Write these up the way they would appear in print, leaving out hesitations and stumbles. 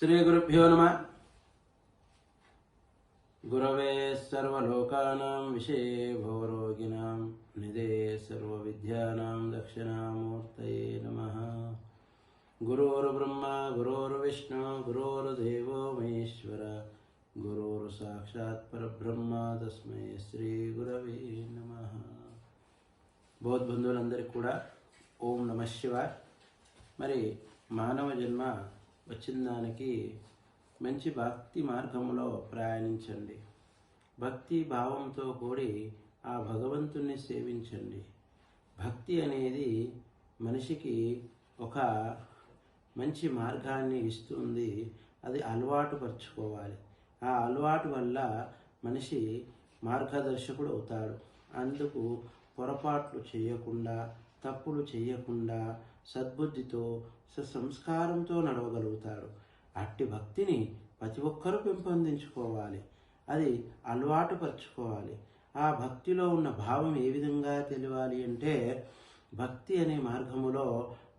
श्रीगुरुभ्यो नमः। गुरवे सर्वलोकानां विषये भवरोगिणां निधे सर्वविद्यानां दक्षिणामूर्तये नमः। गुरुर्ब्रह्मा गुरुर्विष्णु गुरुर्देवो महेश्वर गुरुर्साक्षात् परब्रह्म तस्मै श्री गुरवे नमः। బౌద్ధ బంధువులందరికీ కూడా ఓం నమః శివాయ. మరి మానవ జన్మ వచ్చిన దానికి మంచి భక్తి మార్గంలో ప్రయాణించండి. భక్తి భావంతో కూడి ఆ భగవంతుణ్ణి సేవించండి. భక్తి అనేది మనిషికి ఒక మంచి మార్గాన్ని ఇస్తుంది. అది అలవాటు పరుచుకోవాలి. ఆ అలవాటు వల్ల మనిషి మార్గదర్శకుడు అవుతాడు. అందుకు పొరపాట్లు చేయకుండా, తప్పులు చేయకుండా, సద్బుద్ధితో సంస్కారంతో నడవగలుగుతాడు. అట్టి భక్తిని ప్రతి ఒక్కరూ పెంపొందించుకోవాలి. అది అలవాటు పరుచుకోవాలి. ఆ భక్తిలో ఉన్న భావం ఏ విధంగా తెలియాలి అంటే, భక్తి అనే మార్గములో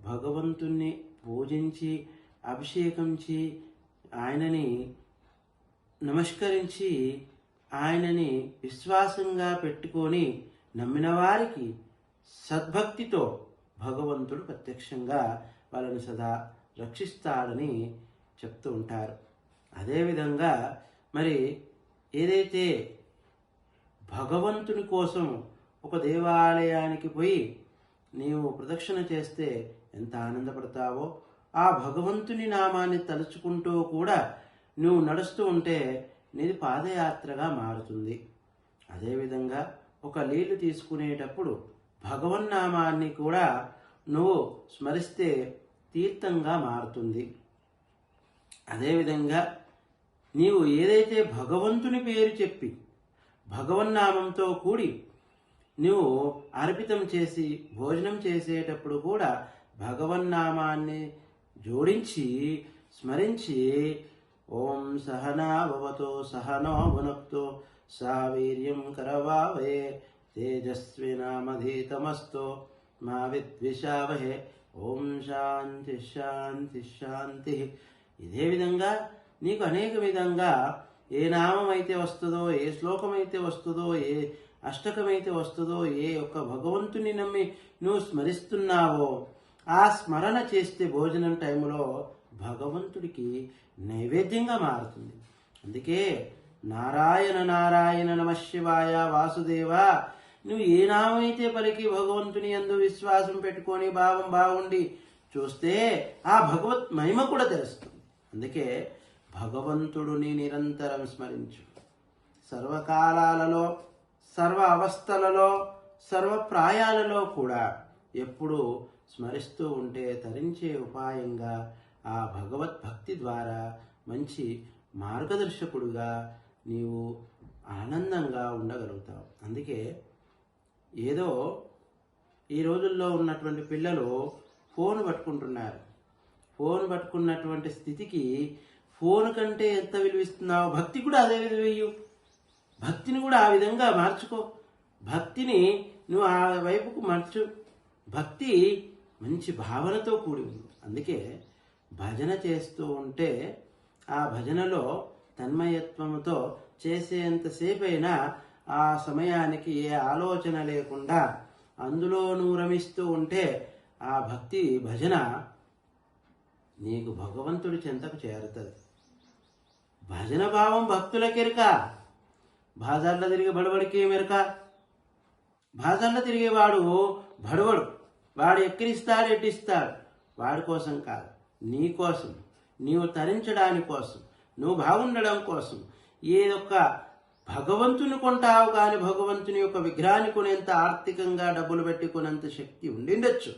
భగవంతుణ్ణి పూజించి, అభిషేకించి, ఆయనని నమస్కరించి, ఆయనని విశ్వాసంగా పెట్టుకొని నమ్మిన వారికి సద్భక్తితో భగవంతుడు ప్రత్యక్షంగా వాళ్ళని సదా రక్షిస్తాడని చెప్తూ ఉంటారు. అదేవిధంగా మరి ఏదైతే భగవంతుని కోసం ఒక దేవాలయానికి పోయి నీవు ప్రదక్షిణ చేస్తే ఎంత ఆనందపడతావో, ఆ భగవంతుని నామాన్ని తలుచుకుంటూ కూడా నువ్వు నడుస్తూ ఉంటే నీది పాదయాత్రగా మారుతుంది. అదేవిధంగా ఒక నీళ్లు తీసుకునేటప్పుడు భగవన్నామాన్ని కూడా నువ్వు స్మరిస్తే తీర్థంగా మారుతుంది. అదేవిధంగా నీవు ఏదైతే భగవంతుని పేరు చెప్పి భగవన్నామంతో కూడి నువ్వు అర్పితం చేసి భోజనం చేసేటప్పుడు కూడా భగవన్నామాన్ని జోడించి స్మరించి ఓం సహనా భవతో సహనో భునక్తో సా వీర్యం కరవావహే తేజస్వినామధీతమస్తో మా విద్విషావహే. ఓం శాంతి శాంతి శాంతి. ఇదే విధంగా నీకు అనేక విధంగా ఏ నామం అయితే వస్తుందో, ఏ శ్లోకం అయితే వస్తుందో, ఏ అష్టకమైతే వస్తుందో, ఏ ఒక్క భగవంతుని నమ్మి నువ్వు స్మరిస్తున్నావో ఆ స్మరణ చేస్తే భోజనం టైంలో భగవంతుడికి నైవేద్యంగా మారుతుంది. అందుకే నారాయణ నారాయణ నమః శివాయ వాసుదేవ నువ్వు ఏ నామైతే పలికి భగవంతుని యందు విశ్వాసం పెట్టుకొని భావం బాగుండి చూస్తే ఆ భగవత్ మహిమ కూడా తెలుస్తుంది. అందుకే భగవంతుడిని నిరంతరం స్మరించు. సర్వకాలాలలో, సర్వ అవస్థలలో, సర్వప్రాయాలలో కూడా ఎప్పుడు స్మరిస్తూ ఉంటే తరించే ఉపాయంగా ఆ భగవద్భక్తి ద్వారా మంచి మార్గదర్శకుడుగా నీవు ఆనందంగా ఉండగలుగుతావు. అందుకే ఏదో ఈ రోజుల్లో ఉన్నటువంటి పిల్లలు ఫోన్ పట్టుకుంటున్నారు. ఫోన్ పట్టుకున్నటువంటి స్థితికి ఫోన్ కంటే ఎంత విలువిస్తున్నావు, భక్తి కూడా అదే విలువయ్యు. భక్తిని కూడా ఆ విధంగా మార్చుకో. భక్తిని నువ్వు ఆ వైపుకు మార్చు. భక్తి మంచి భావనతో కూడి ఉంది. అందుకే భజన చేస్తూ ఉంటే ఆ భజనలో తన్మయత్వముతో చేసేంతసేపైనా ఆ సమయానికి ఏ ఆలోచన లేకుండా అందులో నువ్వు రమిస్తూ ఉంటే ఆ భక్తి భజన నీకు భగవంతుడి చెంతకు చేరుతుంది. భజన భావం భక్తులకెరక. బాజార్లో తిరిగే బడబడికి మెరక. బాజార్లో తిరిగేవాడు బడవడు. వాడు ఎక్కిరిస్తాడు, ఎట్టిస్తాడు. వాడి కోసం కాదు, నీ కోసం, నీవు తరించడానికి కోసం, నువ్వు బాగుండడం కోసం. ఏదొక్క భగవంతుని కొంటావు కానీ భగవంతుని యొక్క విగ్రహాన్ని కొనేంత ఆర్థికంగా డబ్బులు పెట్టి కొనేంత శక్తి ఉండిండొచ్చు.